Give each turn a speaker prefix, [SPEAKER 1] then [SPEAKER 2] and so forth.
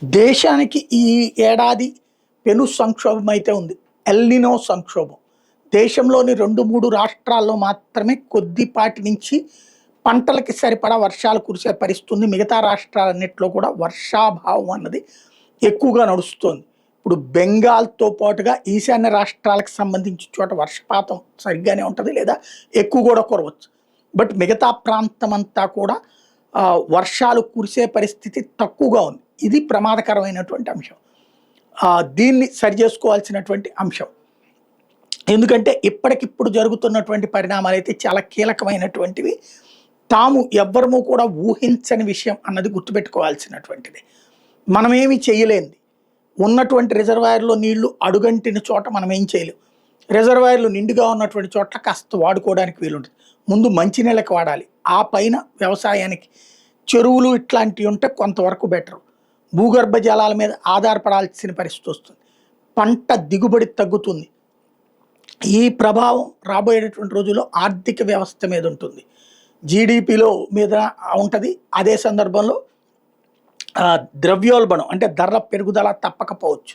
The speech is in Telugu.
[SPEAKER 1] దేశానికి ఈ ఏడాది పెను సంక్షోభం అయితే ఉంది. ఎల్నినో సంక్షోభం. దేశంలోని 2, 3 రాష్ట్రాల్లో మాత్రమే కొద్దిపాటి నుంచి పంటలకి సరిపడా వర్షాలు కురిసే పరిస్థితి ఉంది. మిగతా రాష్ట్రాలన్నిటిలో కూడా వర్షాభావం అన్నది ఎక్కువగా నడుస్తోంది. ఇప్పుడు బెంగాల్‌తో పాటుగా ఈశాన్య రాష్ట్రాలకు సంబంధించి చోట వర్షపాతం సరిగ్గానే ఉంటది. లేదా ఎక్కువ కూడా కురవచ్చు. బట్ మిగతా ప్రాంతమంతా కూడా వర్షాలు కురిసే పరిస్థితి తక్కువగా ఉంది. ఇది ప్రమాదకరమైనటువంటి అంశం. దీన్ని సరిచేసుకోవాల్సినటువంటి అంశం. ఎందుకంటే ఇప్పటికిప్పుడు జరుగుతున్నటువంటి పరిణామాలైతే చాలా కీలకమైనటువంటివి. తాము ఎవ్వరము కూడా ఊహించని విషయం అన్నది గుర్తుపెట్టుకోవాల్సినటువంటిది. మనమేమి చేయలేనిది. ఉన్నటువంటి రిజర్వాయర్‌లో నీళ్లు అడుగంటిన చోట మనం ఏం చేయలేం. రిజర్వాయర్‌లు నిండుగా ఉన్నటువంటి చోట్ల కాస్త వాడుకోవడానికి వీలుంటది. ముందు మంచినీళ్ళకి వాడాలి. ఆ పైన వ్యవసాయానికి చెరువులు ఇట్లాంటివి ఉంటే కొంతవరకు బెటరు. భూగర్భ జలాల మీద ఆధారపడాల్సిన పరిస్థితి వస్తుంది. పంట దిగుబడి తగ్గుతుంది. ఈ ప్రభావం రాబోయేటటువంటి రోజుల్లో ఆర్థిక వ్యవస్థ మీద ఉంటుంది. జీడీపీలో మీద ఉంటది. అదే సందర్భంలో ద్రవ్యోల్బణం అంటే ధరల పెరుగుదల తప్పకపోవచ్చు.